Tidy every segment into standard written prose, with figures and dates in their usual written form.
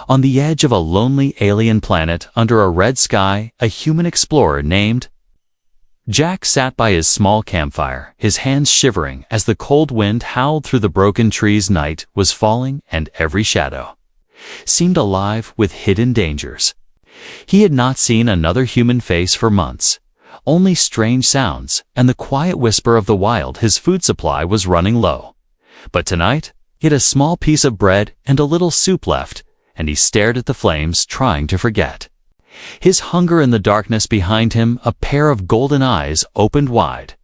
On the edge of a lonely alien planet under a red sky, a human explorer named Jack sat by his small campfire, his hands shivering as the cold wind howled through the broken trees. Night was falling, and every shadow seemed alive with hidden dangers. He had not seen another human face for months, only strange sounds and the quiet whisper of the wild. His food supply was running low. But tonight, he had a small piece of bread and a little soup left, and he stared at the flames, trying to forget his hunger. In the darkness behind him, a pair of golden eyes opened wide,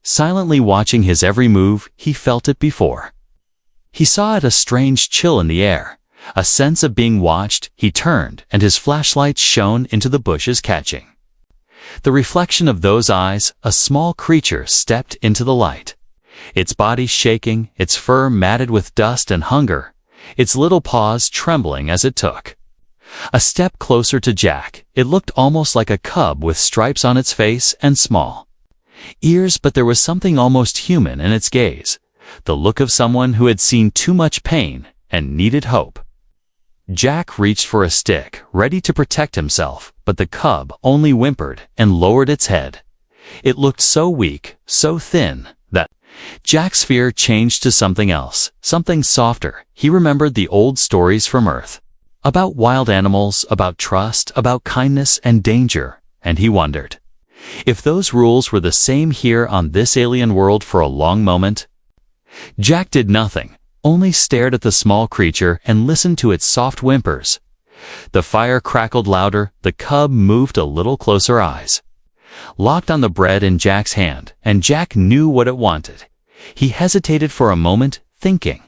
silently watching his every move. He felt it before. He saw it, a strange chill in the air, a sense of being watched. He turned, and his flashlight shone into the bushes, catching the reflection of those eyes. A small creature stepped into the light, its body shaking, its fur matted with dust and hunger, its little paws trembling as it took a step closer to Jack. It looked almost like a cub with stripes on its face and small ears, but there was something almost human in its gaze, the look of someone who had seen too much pain and needed hope. Jack reached for a stick, ready to protect himself, but the cub only whimpered and lowered its head. It looked so weak, so thin, that Jack's fear changed to something else, something softer. He remembered the old stories from Earth, about wild animals, about trust, about kindness and danger, and he wondered if those rules were the same here on this alien world. For a long moment, Jack did nothing, only stared at the small creature and listened to its soft whimpers. The fire crackled louder, the cub moved a little closer, eyes locked on the bread in Jack's hand, and Jack knew what it wanted. He hesitated for a moment, thinking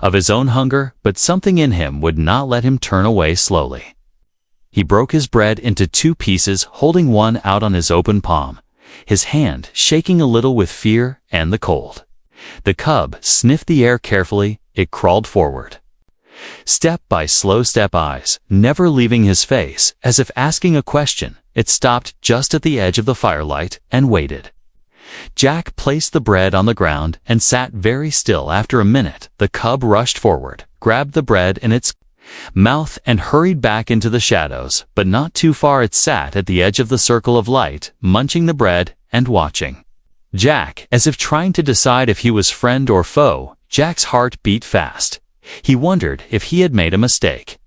of his own hunger, but something in him would not let him turn away. Slowly, he broke his bread into 2 pieces, holding one out on his open palm, his hand shaking a little with fear and the cold. The cub sniffed the air carefully. It crawled forward, step by slow step, eyes never leaving his face, as if asking a question. It stopped just at the edge of the firelight and waited. Jack placed the bread on the ground and sat very still. After a minute, the cub rushed forward, grabbed the bread in its mouth and hurried back into the shadows, but not too far. It sat at the edge of the circle of light, munching the bread and watching Jack, as if trying to decide if he was friend or foe. Jack's heart beat fast. He wondered if he had made a mistake.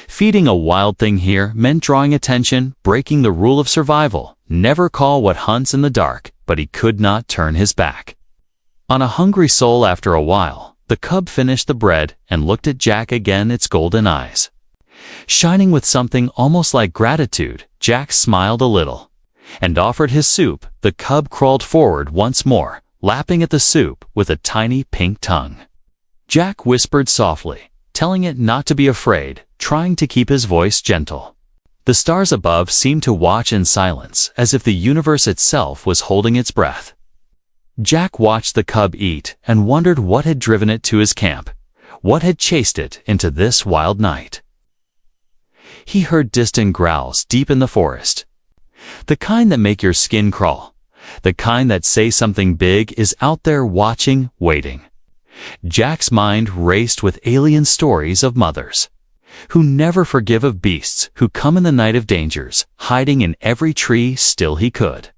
Feeding a wild thing here meant drawing attention, breaking the rule of survival. Never call what hunts in the dark, but he could not turn his back on a hungry soul. After a while, the cub finished the bread and looked at Jack again, its golden eyes shining with something almost like gratitude. Jack smiled a little and offered his soup. The cub crawled forward once more, lapping at the soup with a tiny pink tongue. Jack whispered softly, telling it not to be afraid, trying to keep his voice gentle. The stars above seemed to watch in silence, as if the universe itself was holding its breath. Jack watched the cub eat and wondered what had driven it to his camp, what had chased it into this wild night. He heard distant growls deep in the forest, the kind that make your skin crawl, the kind that say something big is out there watching, waiting. Jack's mind raced with alien stories of mothers who never forgive, of beasts who come in the night of dangers, hiding in every tree. Still he could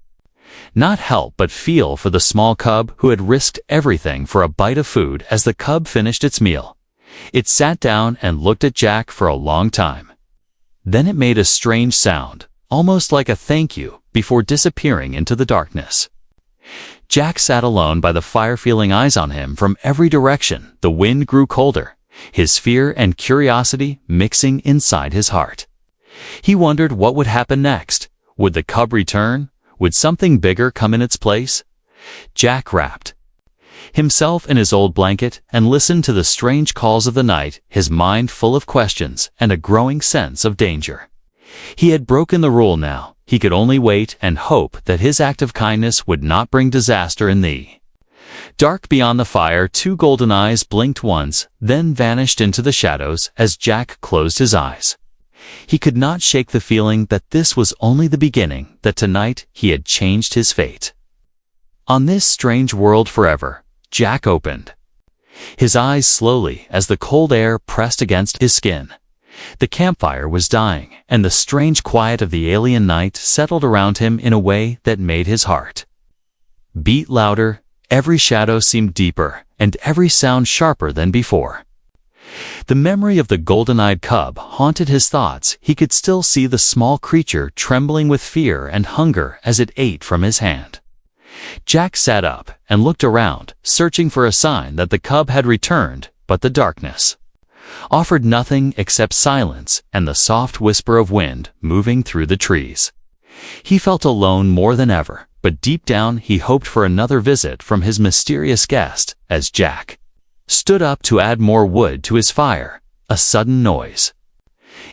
not help but feel for the small cub who had risked everything for a bite of food. As the cub finished its meal, it sat down and looked at Jack for a long time. Then it made a strange sound, almost like a thank you, before disappearing into the darkness. Jack sat alone by the fire, feeling eyes on him from every direction. The wind grew colder, his fear and curiosity mixing inside his heart. He wondered what would happen next. Would the cub return? Would something bigger come in its place? Jack wrapped himself in his old blanket and listened to the strange calls of the night, his mind full of questions and a growing sense of danger. He had broken the rule now. He could only wait and hope that his act of kindness would not bring disaster. In the dark beyond the fire, 2 golden eyes blinked once, then vanished into the shadows as Jack closed his eyes. He could not shake the feeling that this was only the beginning, that tonight he had changed his fate. On this strange world forever, Jack opened his eyes slowly as the cold air pressed against his skin. The campfire was dying, and the strange quiet of the alien night settled around him in a way that made his heart beat louder. Every shadow seemed deeper, and every sound sharper than before. The memory of the golden-eyed cub haunted his thoughts. He could still see the small creature trembling with fear and hunger as it ate from his hand. Jack sat up and looked around, searching for a sign that the cub had returned, but the darkness offered nothing except silence and the soft whisper of wind moving through the trees. He felt alone more than ever, but deep down he hoped for another visit from his mysterious guest. As Jack stood up to add more wood to his fire, a sudden noise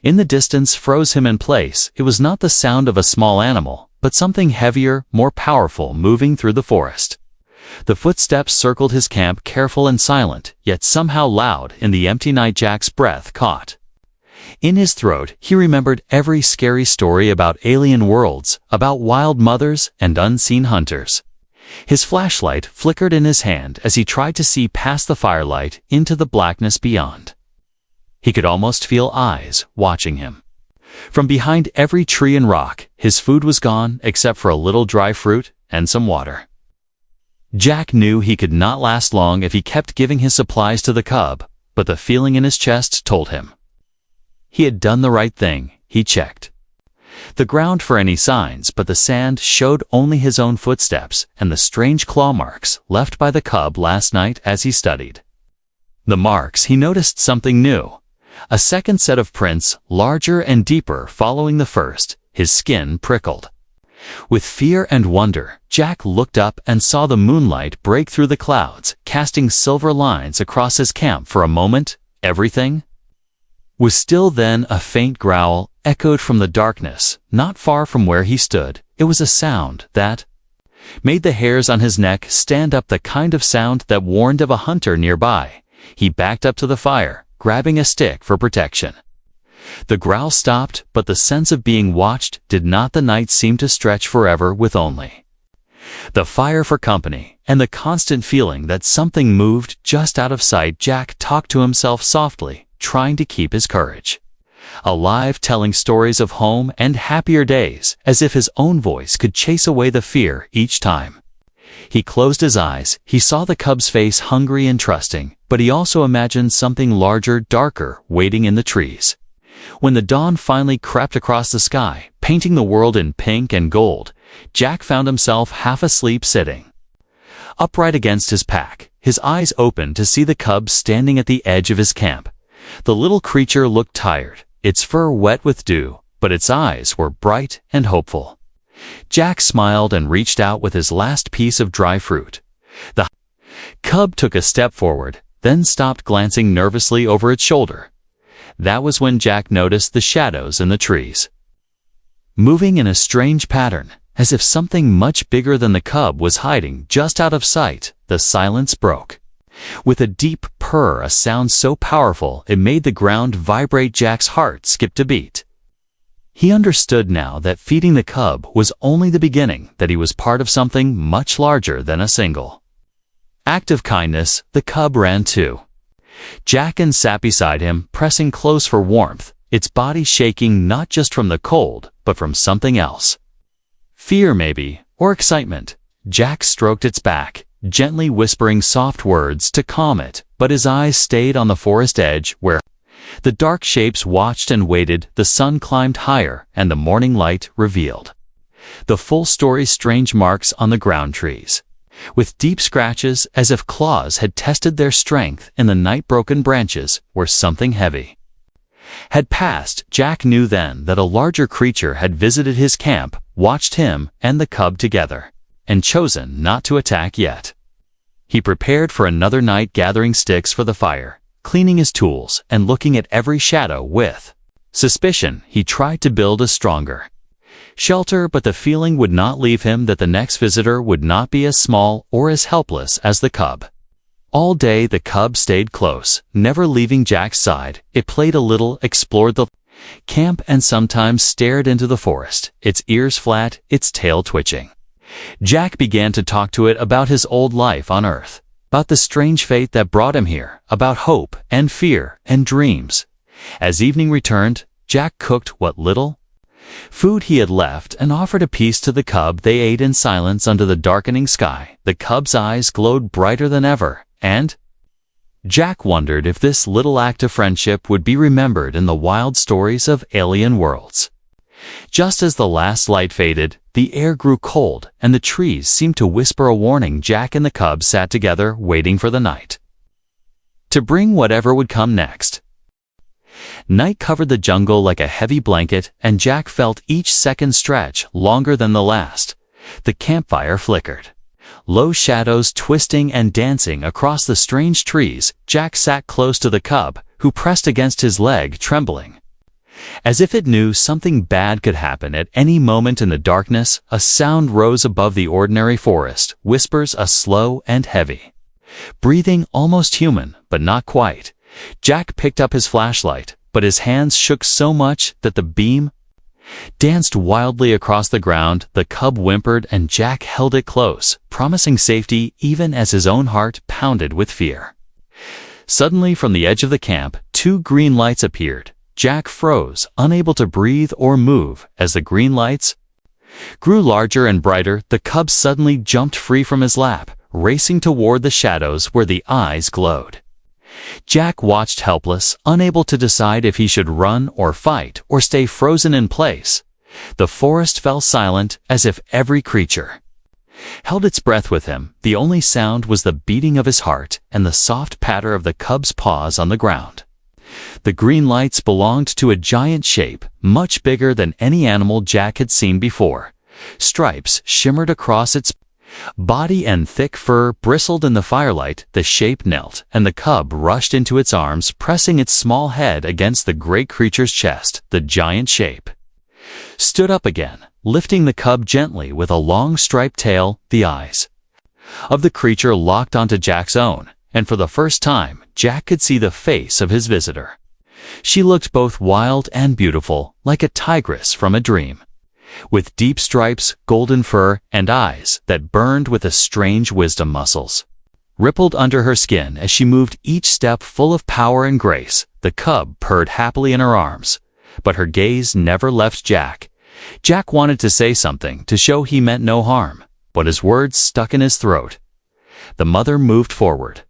in the distance froze him in place. It was not the sound of a small animal, but something heavier, more powerful moving through the forest. The footsteps circled his camp, careful and silent, yet somehow loud in the empty night. Jack's breath caught in his throat. He remembered every scary story about alien worlds, about wild mothers and unseen hunters. His flashlight flickered in his hand as he tried to see past the firelight into the blackness beyond. He could almost feel eyes watching him from behind every tree and rock. His food was gone except for a little dry fruit and some water. Jack knew he could not last long if he kept giving his supplies to the cub, but the feeling in his chest told him he had done the right thing. He checked the ground for any signs, but the sand showed only his own footsteps and the strange claw marks left by the cub last night. As he studied the marks, he noticed something new. A second set of prints, larger and deeper following the first. His skin prickled with fear and wonder. Jack looked up and saw the moonlight break through the clouds, casting silver lines across his camp. For a moment, everything was still. Then a faint growl echoed from the darkness, not far from where he stood. It was a sound that made the hairs on his neck stand up, the kind of sound that warned of a hunter nearby. He backed up to the fire, grabbing a stick for protection. The growl stopped, but the sense of being watched did not. The night seemed to stretch forever, with only the fire for company and the constant feeling that something moved just out of sight. Jack talked to himself softly, trying to keep his courage alive, telling stories of home and happier days, as if his own voice could chase away the fear each time he closed his eyes. He saw the cub's face, hungry and trusting, but he also imagined something larger, darker, waiting in the trees. When the dawn finally crept across the sky, painting the world in pink and gold, Jack found himself half asleep, sitting upright against his pack, his eyes open to see the cub standing at the edge of his camp. The little creature looked tired, its fur wet with dew, but its eyes were bright and hopeful. Jack smiled and reached out with his last piece of dry fruit. The cub took a step forward, then stopped, glancing nervously over its shoulder. That was when Jack noticed the shadows in the trees moving in a strange pattern, as if something much bigger than the cub was hiding just out of sight. The silence broke with a deep purr, a sound so powerful it made the ground vibrate. Jack's heart skipped a beat. He understood now that feeding the cub was only the beginning, that he was part of something much larger than a single act of kindness. The cub ran too. Jack and sat beside him, pressing close for warmth, its body shaking not just from the cold, but from something else. Fear maybe, or excitement. Jack stroked its back, gently whispering soft words to calm it, but his eyes stayed on the forest edge, where the dark shapes watched and waited. The sun climbed higher, and the morning light revealed the full story. Strange marks on the ground, trees with deep scratches, as if claws had tested their strength in the night. Broken branches where something heavy had passed. Jack knew then that a larger creature had visited his camp, watched him and the cub together, and chosen not to attack yet. He prepared for another night, gathering sticks for the fire, cleaning his tools, and looking at every shadow with suspicion. He tried to build a stronger shelter, but the feeling would not leave him that the next visitor would not be as small or as helpless as the cub. All day the cub stayed close, never leaving Jack's side. It played a little, explored the camp, and sometimes stared into the forest, its ears flat, its tail twitching. Jack began to talk to it about his old life on Earth, about the strange fate that brought him here, about hope and fear and dreams. As evening returned, Jack cooked what little food he had left and offered a piece to the cub. They ate in silence under the darkening sky. The cub's eyes glowed brighter than ever, and Jack wondered if this little act of friendship would be remembered in the wild stories of alien worlds. Just as the last light faded, the air grew cold and the trees seemed to whisper a warning. Jack and the cub sat together, waiting for the night to bring whatever would come next. Night covered the jungle like a heavy blanket, and Jack felt each second stretch longer than the last. The campfire flickered, low shadows twisting and dancing across the strange trees. Jack sat close to the cub, who pressed against his leg, trembling. As if it knew something bad could happen at any moment in the darkness, a sound rose above the ordinary forest, whispers, slow and heavy. Breathing almost human, but not quite. Jack picked up his flashlight, but his hands shook so much that the beam danced wildly across the ground. The cub whimpered and Jack held it close, promising safety even as his own heart pounded with fear. Suddenly, from the edge of the camp, 2 green lights appeared. Jack froze, unable to breathe or move. As the green lights grew larger and brighter, the cub suddenly jumped free from his lap, racing toward the shadows where the eyes glowed. Jack watched helpless, unable to decide if he should run or fight or stay frozen in place. The forest fell silent, as if every creature held its breath with him. The only sound was the beating of his heart and the soft patter of the cub's paws on the ground. The green lights belonged to a giant shape, much bigger than any animal Jack had seen before. Stripes shimmered across its body and thick fur bristled in the firelight. The shape knelt, and the cub rushed into its arms, pressing its small head against the great creature's chest. The giant shape stood up again, lifting the cub gently with a long striped tail. The eyes of the creature locked onto Jack's own, and for the first time, Jack could see the face of his visitor. She looked both wild and beautiful, like a tigress from a dream, with deep stripes, golden fur, and eyes that burned with a strange wisdom. Muscles rippled under her skin as she moved, each step full of power and grace. The cub purred happily in her arms, but her gaze never left Jack. Jack wanted to say something to show he meant no harm, but his words stuck in his throat. The mother moved forward,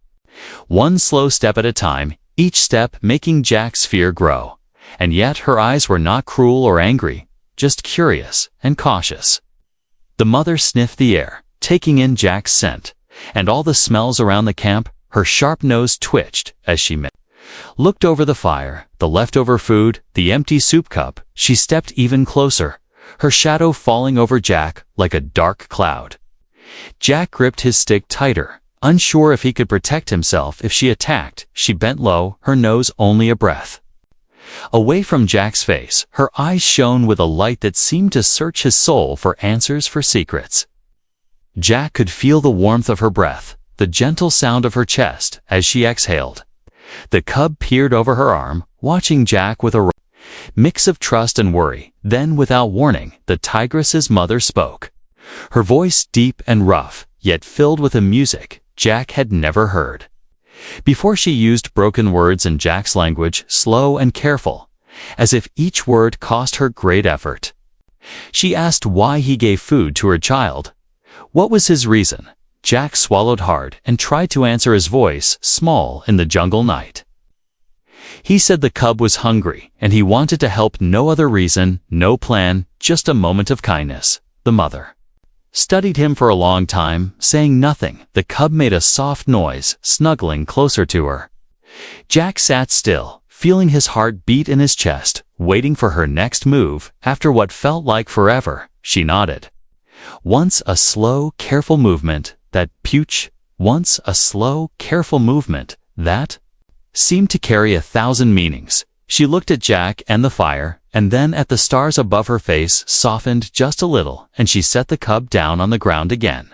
one slow step at a time, each step making Jack's fear grow. And yet her eyes were not cruel or angry, just curious and cautious. The mother sniffed the air, taking in Jack's scent, and all the smells around the camp. Her sharp nose twitched as she looked over the fire, the leftover food, the empty soup cup. She stepped even closer, her shadow falling over Jack like a dark cloud. Jack gripped his stick tighter, unsure if he could protect himself if she attacked. She bent low, her nose only a breath away from Jack's face. Her eyes shone with a light that seemed to search his soul for answers, for secrets. Jack could feel the warmth of her breath, the gentle sound of her chest as she exhaled. The cub peered over her arm, watching Jack with a mix of trust and worry. Then, without warning, the tigress's mother spoke, her voice deep and rough, yet filled with a music Jack had never heard before. She used broken words in Jack's language, slow and careful, as if each word cost her great effort. She asked why he gave food to her child. What was his reason? Jack swallowed hard and tried to answer, his voice small in the jungle night. He said the cub was hungry and he wanted to help. No other reason, no plan, just a moment of kindness. The mother studied him for a long time, saying nothing. The cub made a soft noise, snuggling closer to her. Jack sat still, feeling his heart beat in his chest, waiting for her next move. After what felt like forever, she nodded. Once a slow, careful movement, that pooch. Once a slow, careful movement, that seemed to carry 1,000 meanings. She looked at Jack and the fire, and then at the stars above. Her face softened just a little, and she set the cub down on the ground again.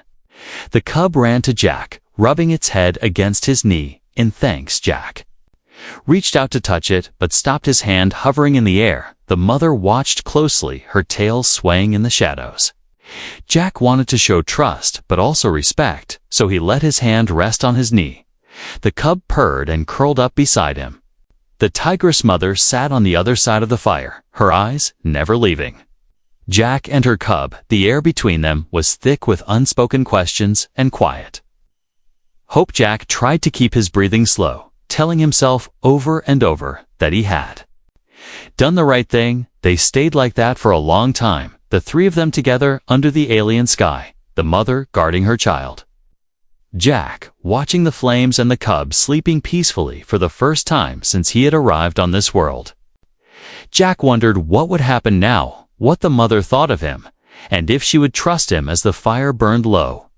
The cub ran to Jack, rubbing its head against his knee. In thanks, Jack reached out to touch it, but stopped, his hand hovering in the air. The mother watched closely, her tail swaying in the shadows. Jack wanted to show trust, but also respect, so he let his hand rest on his knee. The cub purred and curled up beside him. The tigress mother sat on the other side of the fire, her eyes never leaving Jack and her cub. The air between them was thick with unspoken questions and quiet. Hope Jack tried to keep his breathing slow, telling himself over and over that he had done the right thing. They stayed like that for a long time, the three of them together under the alien sky, the mother guarding her child. Jack, watching the flames and the cub sleeping peacefully for the first time since he had arrived on this world. Jack wondered what would happen now, what the mother thought of him, and if she would trust him as the fire burned low.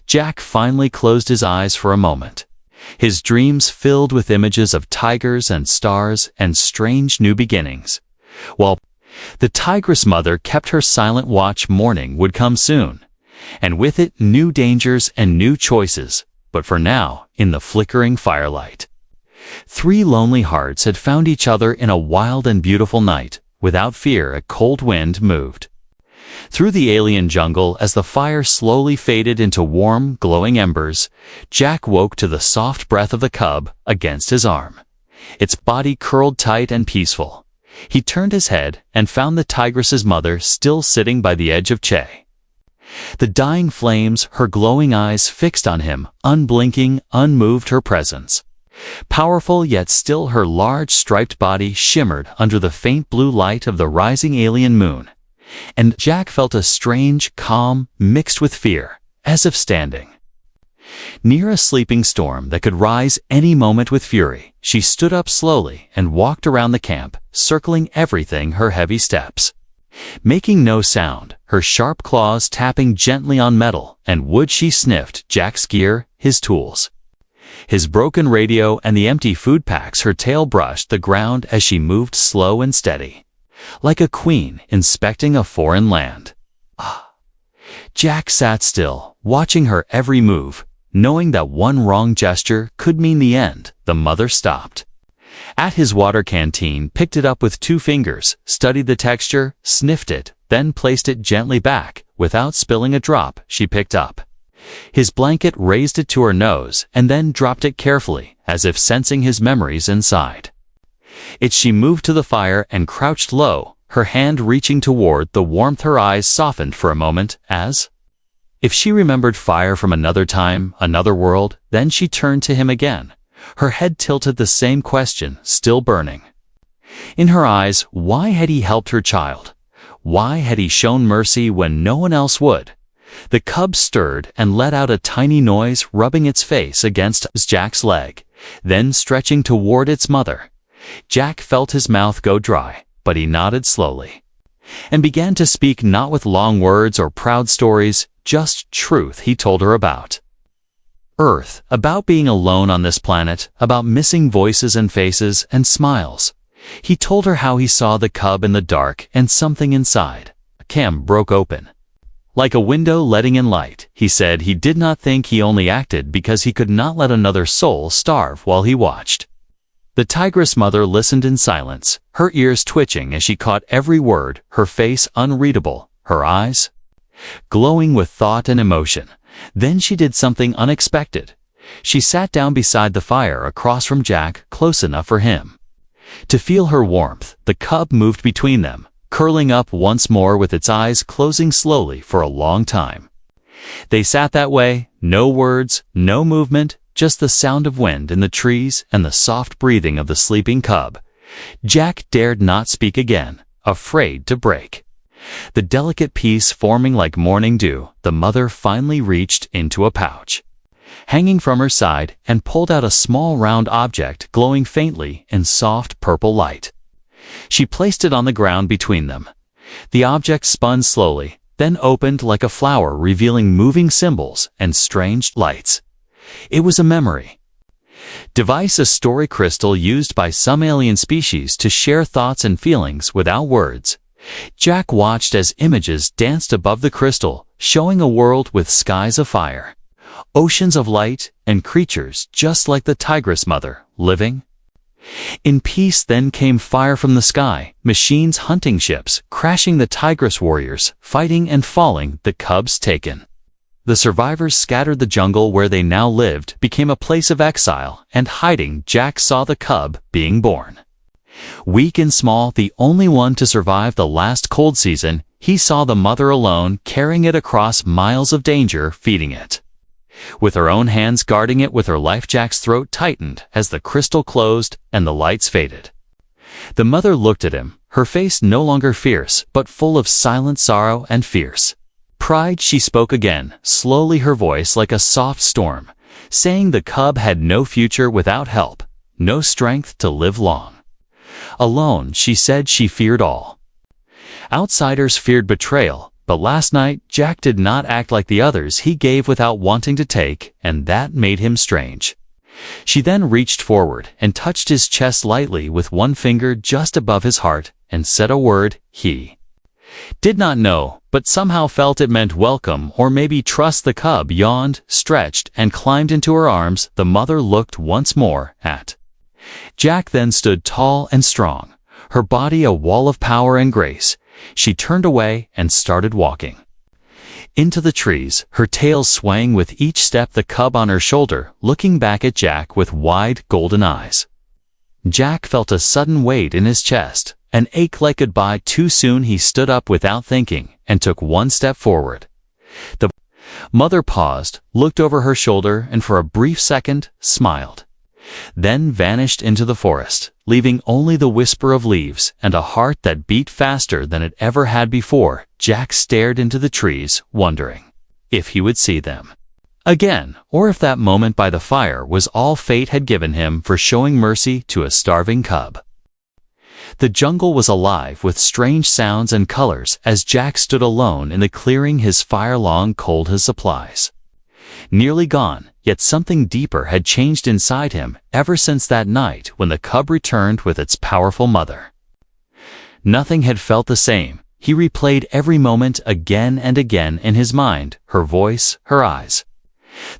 Jack finally closed his eyes for a moment, his dreams filled with images of tigers and stars and strange new beginnings. While the tigress mother kept her silent watch, morning would come soon, and with it new dangers and new choices. But for now, in the flickering firelight, three lonely hearts had found each other in a wild and beautiful night. Without fear, a cold wind moved through the alien jungle as the fire slowly faded into warm, glowing embers. Jack woke to the soft breath of the cub against his arm, its body curled tight and peaceful. He turned his head and found the tigress's mother still sitting by the edge of Che. The dying flames, her glowing eyes fixed on him, unblinking, unmoved. Her presence, powerful yet still, her large striped body shimmered under the faint blue light of the rising alien moon. And Jack felt a strange calm mixed with fear, as if standing near a sleeping storm that could rise any moment with fury. She stood up slowly and walked around the camp, circling everything, her heavy steps making no sound, her sharp claws tapping gently on metal and wood. She sniffed Jack's gear, his tools, his broken radio, and the empty food packs. Her tail brushed the ground as she moved slow and steady, like a queen inspecting a foreign land. Jack sat still, watching her every move, knowing that one wrong gesture could mean the end. The mother stopped at his water canteen, picked it up with 2 fingers, studied the texture, sniffed it, then placed it gently back. Without spilling a drop, she picked up his blanket, raised it to her nose, and then dropped it carefully, as if sensing his memories inside it. She moved to the fire and crouched low, her hand reaching toward the warmth. Her eyes softened for a moment, as if she remembered fire from another time, another world. Then she turned to him again, her head tilted, the same question still burning in her eyes. Why had he helped her child? Why had he shown mercy when no one else would? The cub stirred and let out a tiny noise, rubbing its face against Jack's leg, then stretching toward its mother. Jack felt his mouth go dry, but he nodded slowly and began to speak, not with long words or proud stories, just truth. He told her about Earth, about being alone on this planet, about missing voices and faces and smiles. He told her how he saw the cub in the dark and something inside a cam broke open, like a window letting in light. He said he did not think he only acted because he could not let another soul starve while he watched. The tigress mother listened in silence, her ears twitching as she caught every word, her face unreadable, her eyes glowing with thought and emotion. Then she did something unexpected. She sat down beside the fire across from Jack, close enough for him to feel her warmth. The cub moved between them, curling up once more with its eyes closing slowly for a long time. They sat that way, no words, no movement, just the sound of wind in the trees and the soft breathing of the sleeping cub. Jack dared not speak again, afraid to break the delicate peace forming like morning dew. The mother finally reached into a pouch hanging from her side and pulled out a small round object glowing faintly in soft purple light. She placed it on the ground between them. The object spun slowly, then opened like a flower, revealing moving symbols and strange lights. It was a memory device, a story crystal used by some alien species to share thoughts and feelings without words. Jack watched as images danced above the crystal, showing a world with skies of fire, oceans of light, and creatures just like the tigress mother, living in peace. Then came fire from the sky, machines, hunting ships, crashing, the tigress warriors fighting and falling, the cubs taken. The survivors scattered. The jungle where they now lived became a place of exile and hiding. Jack saw the cub being born Weak and small, the only one to survive the last cold season, he saw the mother alone, carrying it across miles of danger, feeding it. With her own hands guarding it with her life, Jack's throat tightened as the crystal closed and the lights faded. The mother looked at him, her face no longer fierce, but full of silent sorrow and fierce pride. She spoke again, slowly, her voice like a soft storm, saying the cub had no future without help, no strength to live long. Alone, she said, she feared all. Outsiders feared betrayal, but last night Jack did not act like the others. He gave without wanting to take, and that made him strange. She then reached forward and touched his chest lightly with one finger just above his heart and said a word he did not know, but somehow felt it meant welcome or maybe trust. The cub yawned, stretched, and climbed into her arms. The mother looked once more at Jack, then stood tall and strong, her body a wall of power and grace. She turned away and started walking into the trees, her tail swaying with each step, the cub on her shoulder, looking back at Jack with wide, golden eyes. Jack felt a sudden weight in his chest, an ache like goodbye too soon. He stood up without thinking and took one step forward. The mother paused, looked over her shoulder, and for a brief second smiled, then vanished into the forest, leaving only the whisper of leaves and a heart that beat faster than it ever had before. Jack stared into the trees, wondering if he would see them again, or if that moment by the fire was all fate had given him for showing mercy to a starving cub. The jungle was alive with strange sounds and colors as Jack stood alone in the clearing, his fire long cold, his supplies nearly gone, yet something deeper had changed inside him ever since that night when the cub returned with its powerful mother. Nothing had felt the same. He replayed every moment again and again in his mind, her voice, her eyes,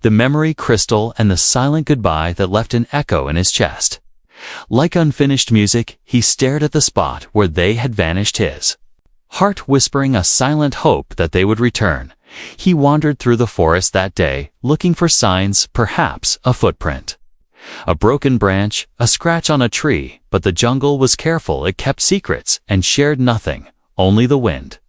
the memory crystal, and the silent goodbye that left an echo in his chest. Like unfinished music, he stared at the spot where they had vanished, his heart whispering a silent hope that they would return. He wandered through the forest that day, looking for signs, perhaps a footprint, a broken branch, a scratch on a tree, but the jungle was careful. It kept secrets and shared nothing. Only the wind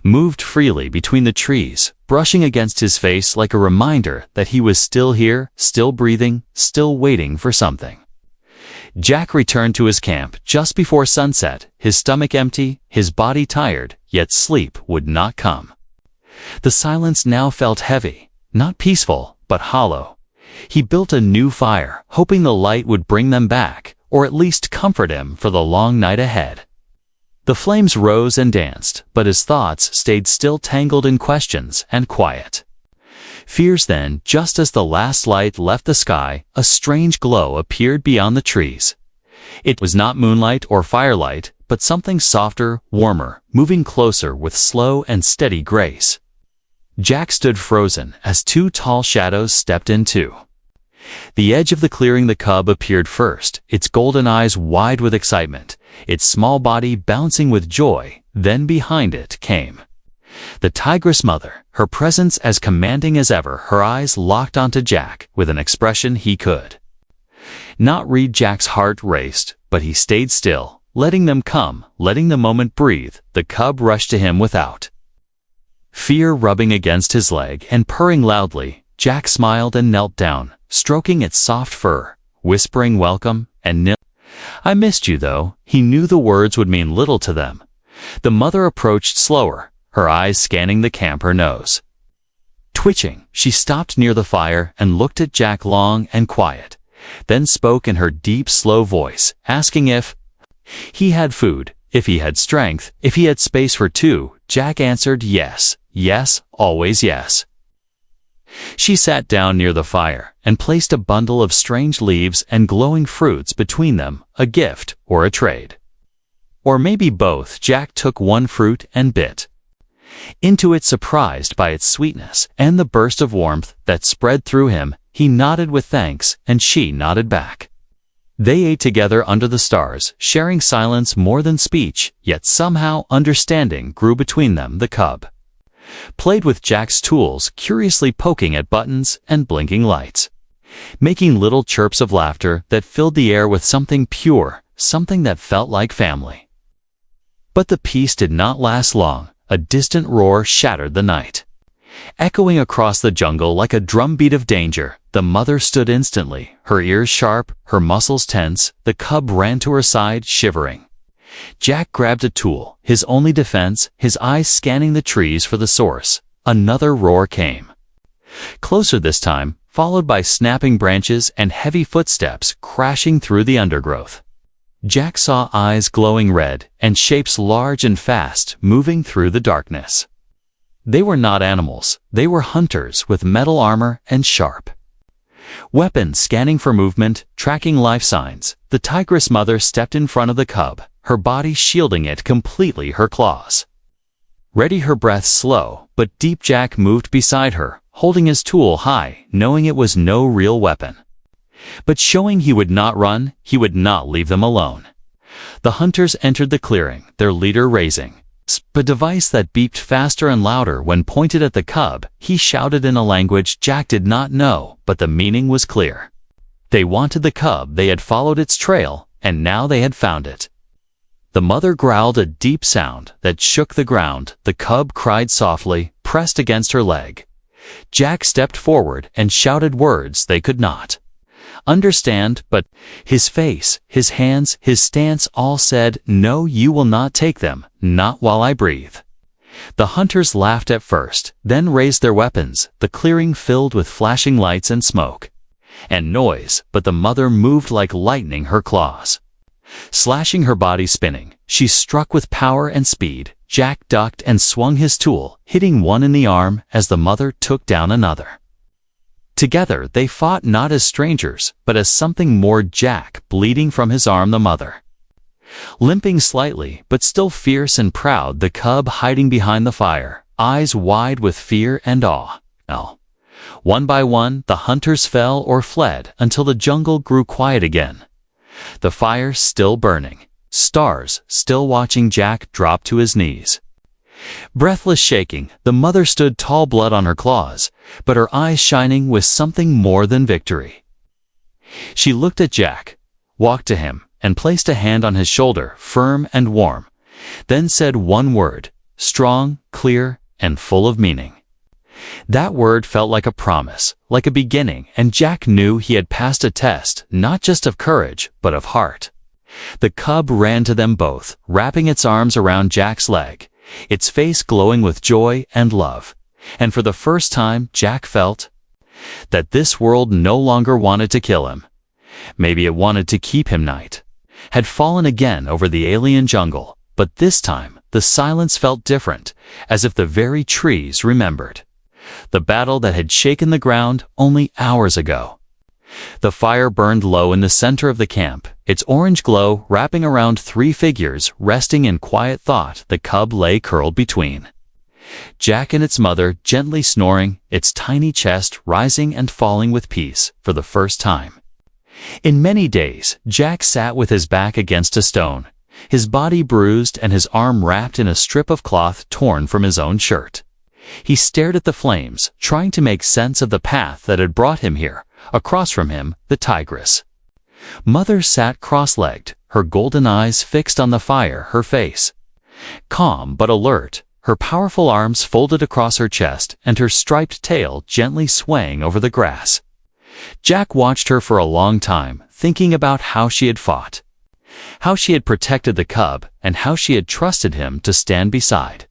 moved freely between the trees, brushing against his face like a reminder that he was still here, still breathing, still waiting for something. Jack returned to his camp just before sunset, his stomach empty, his body tired, yet sleep would not come. The silence now felt heavy, not peaceful, but hollow. He built a new fire, hoping the light would bring them back, or at least comfort him for the long night ahead. The flames rose and danced, but his thoughts stayed still, tangled in questions and quiet fears. Then, just as the last light left the sky, a strange glow appeared beyond the trees. It was not moonlight or firelight, but something softer, warmer, moving closer with slow and steady grace. Jack stood frozen as two tall shadows stepped into the edge of the clearing. The cub appeared first, its golden eyes wide with excitement, its small body bouncing with joy. Then behind it came the tigress mother, her presence as commanding as ever, her eyes locked onto Jack with an expression he could not read. Jack's heart raced, but he stayed still, letting them come, letting the moment breathe. The cub rushed to him without fear, rubbing against his leg and purring loudly. Jack smiled and knelt down, stroking its soft fur, whispering welcome and nil. I missed you though. He knew the words would mean little to them. The mother approached slower, her eyes scanning the camp, her nose twitching. She stopped near the fire and looked at Jack long and quiet, then spoke in her deep, slow voice, asking if he had food, if he had strength, if he had space for two. Jack answered yes, yes, always yes. She sat down near the fire and placed a bundle of strange leaves and glowing fruits between them, a gift or a trade. Or maybe both. Jack took one fruit and bit into it, surprised by its sweetness and the burst of warmth that spread through him. He nodded with thanks, and she nodded back. They ate together under the stars, sharing silence more than speech, yet somehow understanding grew between them. The cub played with Jack's tools, curiously poking at buttons and blinking lights, making little chirps of laughter that filled the air with something pure, something that felt like family. But the peace did not last long. A distant roar shattered the night. Echoing across the jungle like a drumbeat of danger, the mother stood instantly, her ears sharp, her muscles tense. The cub ran to her side, shivering. Jack grabbed a tool, his only defense, his eyes scanning the trees for the source. Another roar came. Closer this time, followed by snapping branches and heavy footsteps crashing through the undergrowth. Jack saw eyes glowing red and shapes large and fast moving through the darkness. They were not animals, they were hunters with metal armor and sharp weapons scanning for movement, tracking life signs. The tigress mother stepped in front of the cub, her body shielding it completely, her claws ready, her breath slow but deep. Jack moved beside her, holding his tool high, knowing it was no real weapon, but showing he would not run, he would not leave them alone. The hunters entered the clearing, their leader raising a device that beeped faster and louder when pointed at the cub. He shouted in a language Jack did not know, but the meaning was clear. They wanted the cub, they had followed its trail, and now they had found it. The mother growled a deep sound that shook the ground. The cub cried softly, pressed against her leg. Jack stepped forward and shouted words they could not understand, but his face, his hands, his stance all said, "No, you will not take them, not while I breathe." The hunters laughed at first, then raised their weapons, the clearing filled with flashing lights and smoke and noise, but the mother moved like lightning, her claws slashing, her body spinning. She struck with power and speed. Jack ducked and swung his tool, hitting one in the arm as the mother took down another. Together they fought not as strangers, but as something more. Jack bleeding from his arm, the mother limping slightly, but still fierce and proud. The cub hiding behind the fire, eyes wide with fear and awe. One by one, the hunters fell or fled until the jungle grew quiet again. The fire still burning, stars still watching. Jack dropped to his knees. Breathless, shaking, the mother stood tall, blood on her claws, but her eyes shining with something more than victory. She looked at Jack, walked to him, and placed a hand on his shoulder, firm and warm, then said one word, strong, clear, and full of meaning. That word felt like a promise, like a beginning, and Jack knew he had passed a test, not just of courage, but of heart. The cub ran to them both, wrapping its arms around Jack's leg, its face glowing with joy and love. And for the first time, Jack felt that this world no longer wanted to kill him. Maybe it wanted to keep him. Night had fallen again over the alien jungle, but this time the silence felt different, as if the very trees remembered the battle that had shaken the ground only hours ago. The fire burned low in the center of the camp, its orange glow wrapping around three figures resting in quiet thought. The cub lay curled between Jack and its mother, gently snoring, its tiny chest rising and falling with peace for the first time in many days. Jack sat with his back against a stone, his body bruised and his arm wrapped in a strip of cloth torn from his own shirt. He stared at the flames, trying to make sense of the path that had brought him here. Across from him, the tigress mother sat cross-legged, her golden eyes fixed on the fire, her face calm but alert, her powerful arms folded across her chest and her striped tail gently swaying over the grass. Jack watched her for a long time, thinking about how she had fought, how she had protected the cub, and how she had trusted him to stand beside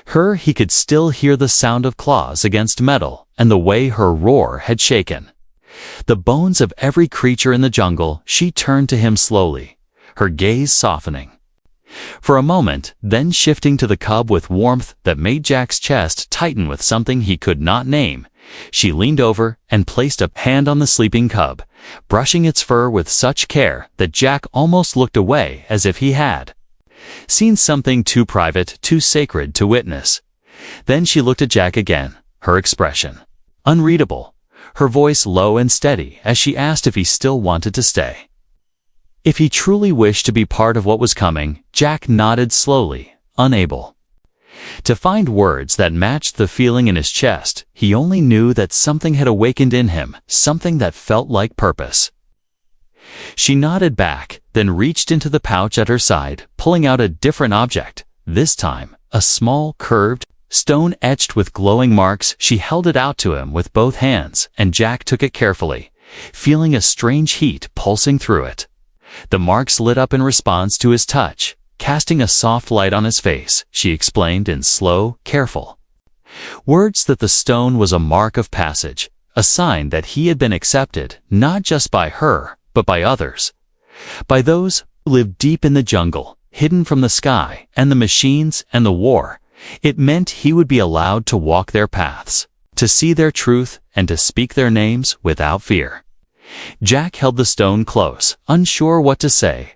her. He could still hear the sound of claws against metal and the way her roar had shaken the bones of every creature in the jungle. She turned to him slowly, her gaze softening for a moment, then shifting to the cub with warmth that made Jack's chest tighten with something he could not name. She leaned over and placed a hand on the sleeping cub, brushing its fur with such care that Jack almost looked away, as if he had seen something too private, too sacred to witness. Then she looked at Jack again, her expression unreadable, her voice low and steady as she asked if he still wanted to stay. If he truly wished to be part of what was coming. Jack nodded slowly, unable to find words that matched the feeling in his chest. He only knew that something had awakened in him, something that felt like purpose. She nodded back, then reached into the pouch at her side, pulling out a different object. This time, a small, curved stone etched with glowing marks. She held it out to him with both hands, and Jack took it carefully, feeling a strange heat pulsing through it. The marks lit up in response to his touch, casting a soft light on his face. She explained in slow, careful words that the stone was a mark of passage, a sign that he had been accepted, not just by her, but by others. By those who lived deep in the jungle, hidden from the sky, and the machines, and the war. It meant he would be allowed to walk their paths, to see their truth, and to speak their names without fear. Jack held the stone close, unsure what to say,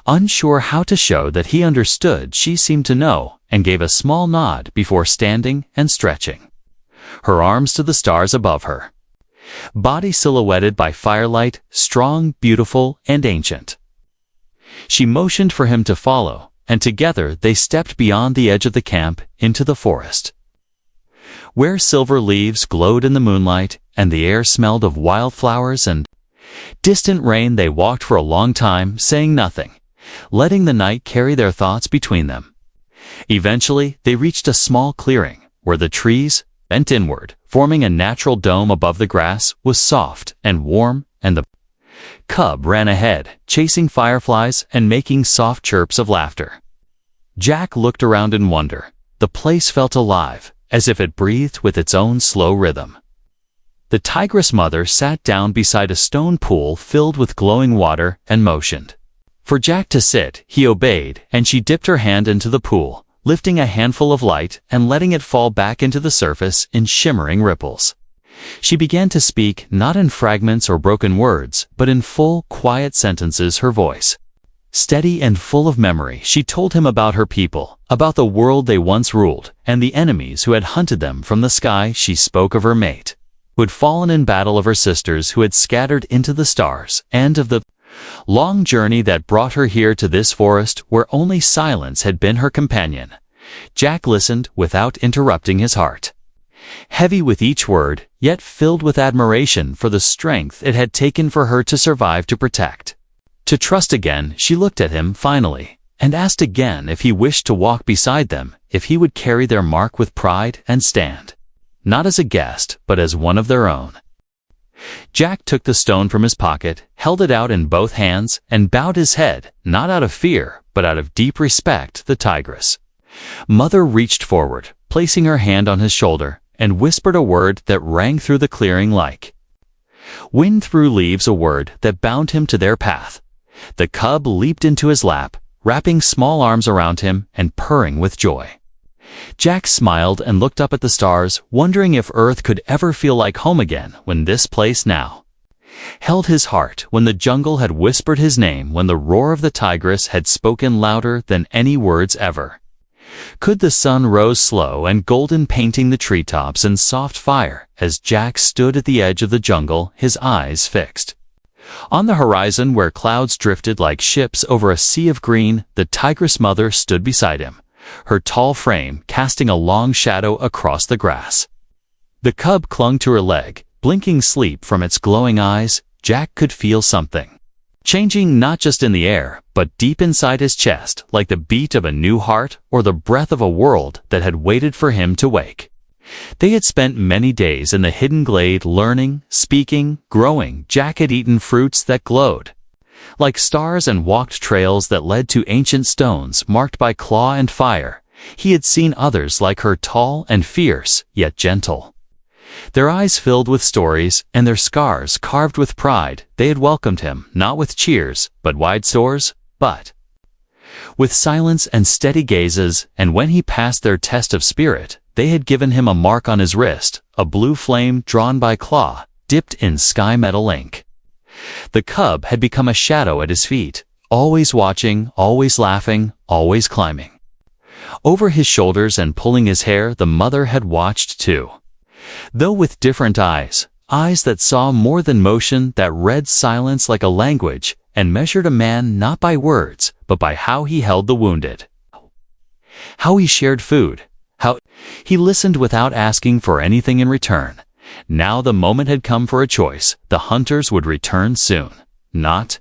unsure how to show that he understood. She seemed to know, and gave a small nod before standing and stretching her arms to the stars above her. Body silhouetted by firelight, strong, beautiful, and ancient. She motioned for him to follow, and together they stepped beyond the edge of the camp into the forest, where silver leaves glowed in the moonlight, and the air smelled of wildflowers and distant rain. They walked for a long time, saying nothing, letting the night carry their thoughts between them. Eventually, they reached a small clearing, where the trees, bent inward, forming a natural dome above the grass, was soft and warm, and the cub ran ahead, chasing fireflies and making soft chirps of laughter. Jack looked around in wonder. The place felt alive, as if it breathed with its own slow rhythm. The tigress mother sat down beside a stone pool filled with glowing water and motioned for Jack to sit. He obeyed, and she dipped her hand into the pool, lifting a handful of light and letting it fall back into the surface in shimmering ripples. She began to speak, not in fragments or broken words, but in full, quiet sentences. Her voice, steady and full of memory, she told him about her people, about the world they once ruled, and the enemies who had hunted them from the sky. She spoke of her mate, who had fallen in battle, of her sisters who had scattered into the stars, and of the long journey that brought her here to this forest where only silence had been her companion. Jack listened without interrupting, his heart heavy with each word, yet filled with admiration for the strength it had taken for her to survive, to protect, to trust again. She looked at him finally, and asked again if he wished to walk beside them, if he would carry their mark with pride and stand, not as a guest, but as one of their own. Jack took the stone from his pocket, held it out in both hands, and bowed his head, not out of fear, but out of deep respect. The tigress mother reached forward, placing her hand on his shoulder, and whispered a word that rang through the clearing like wind through leaves, a word that bound him to their path. The cub leaped into his lap, wrapping small arms around him and purring with joy. Jack smiled and looked up at the stars, wondering if Earth could ever feel like home again, when this place now held his heart, when the jungle had whispered his name, when the roar of the tigress had spoken louder than any words ever could. The sun rose slow and golden, painting the treetops in soft fire, as Jack stood at the edge of the jungle, his eyes fixed on the horizon where clouds drifted like ships over a sea of green. The tigress mother stood beside him, her tall frame casting a long shadow across the grass. The cub clung to her leg, blinking sleep from its glowing eyes. Jack could feel something changing, not just in the air, but deep inside his chest, like the beat of a new heart or the breath of a world that had waited for him to wake. They had spent many days in the hidden glade, learning, speaking, growing. Jack had eaten fruits that glowed like stars and walked trails that led to ancient stones marked by claw and fire. He had seen others like her, tall and fierce, yet gentle, their eyes filled with stories, and their scars carved with pride. They had welcomed him, not with cheers, but wide doors, but with silence and steady gazes. And when he passed their test of spirit, they had given him a mark on his wrist, a blue flame drawn by claw, dipped in sky metal ink. The cub had become a shadow at his feet, always watching, always laughing, always climbing over his shoulders and pulling his hair. The mother had watched too, though with different eyes, eyes that saw more than motion, that read silence like a language, and measured a man not by words, but by how he held the wounded, how he shared food, how he listened without asking for anything in return. Now the moment had come for a choice. The hunters would return soon, not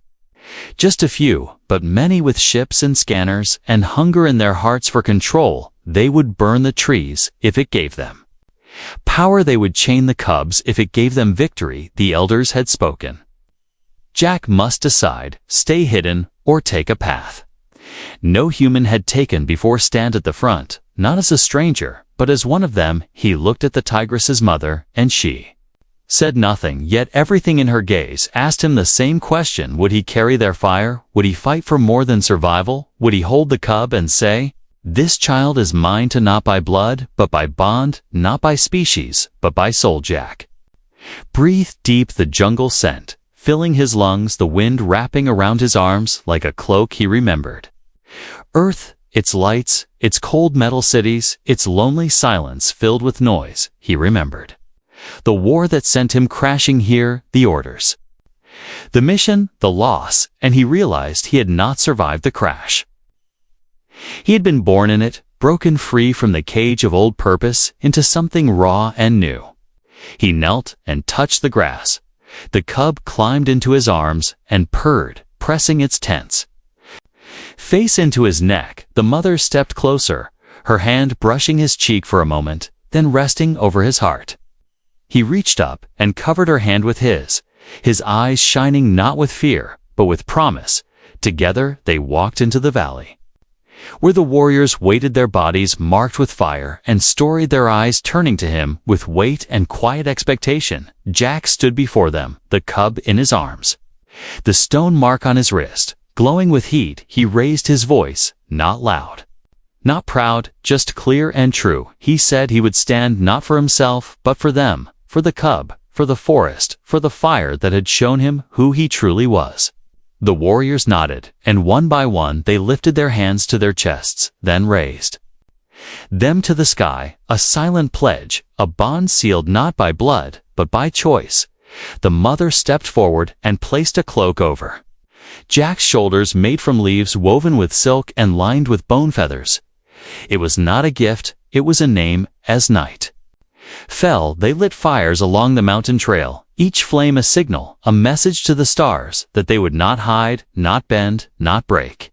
Just a few, but many with ships and scanners and hunger in their hearts for control. They would burn the trees if it gave them power. They would chain the cubs if it gave them victory. The elders had spoken. Jack must decide, stay hidden or take a path no human had taken before. Stand at the front, not as a stranger, but as one of them. He looked at the tigress's mother, and she said nothing, yet everything in her gaze asked him the same question. Would he carry their fire? Would he fight for more than survival? Would he hold the cub and say, "This child is mine, to not by blood, but by bond, not by species, but by soul"? Jack breathed deep, the jungle scent filling his lungs, the wind wrapping around his arms like a cloak. He remembered Earth, its lights, its cold metal cities, its lonely silence filled with noise. He remembered the war that sent him crashing here, the orders, the mission, the loss, and he realized he had not survived the crash. He had been born in it, broken free from the cage of old purpose into something raw and new. He knelt and touched the grass. The cub climbed into his arms and purred, pressing its tense face into his neck. The mother stepped closer, her hand brushing his cheek for a moment, then resting over his heart. He reached up and covered her hand with his eyes shining not with fear, but with promise. Together they walked into the valley, where the warriors waited, their bodies marked with fire and storied, their eyes turning to him with weight and quiet expectation. Jack stood before them, the cub in his arms, the stone mark on his wrist glowing with heat. He raised his voice, not loud, not proud, just clear and true. He said he would stand not for himself, but for them, for the cub, for the forest, for the fire that had shown him who he truly was. The warriors nodded, and one by one they lifted their hands to their chests, then raised them to the sky, a silent pledge, a bond sealed not by blood, but by choice. The mother stepped forward and placed a cloak over Jack's shoulders, made from leaves woven with silk and lined with bone feathers. It was not a gift, it was a name. As night fell, they lit fires along the mountain trail, each flame a signal, a message to the stars that they would not hide, not bend, not break.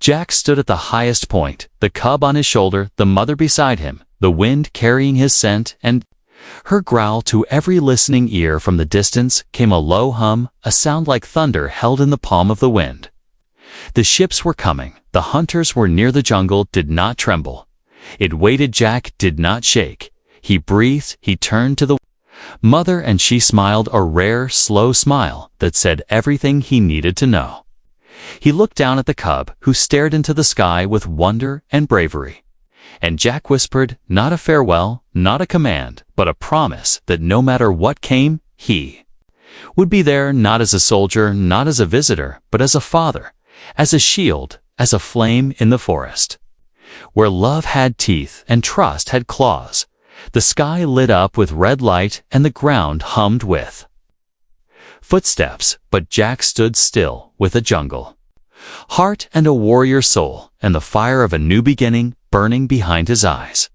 Jack stood at the highest point, the cub on his shoulder, the mother beside him, the wind carrying his scent and her growl to every listening ear. From the distance came a low hum, a sound like thunder held in the palm of the wind. The ships were coming, the hunters were near. The jungle did not tremble. It waited. Jack did not shake. He breathed, he turned to the mother, and she smiled, a rare, slow smile that said everything he needed to know. He looked down at the cub, who stared into the sky with wonder and bravery. And Jack whispered, not a farewell, not a command, but a promise that no matter what came, he would be there, not as a soldier, not as a visitor, but as a father, as a shield, as a flame in the forest. Where love had teeth and trust had claws, the sky lit up with red light and the ground hummed with footsteps. But Jack stood still, with a jungle heart and a warrior soul and the fire of a new beginning burning behind his eyes.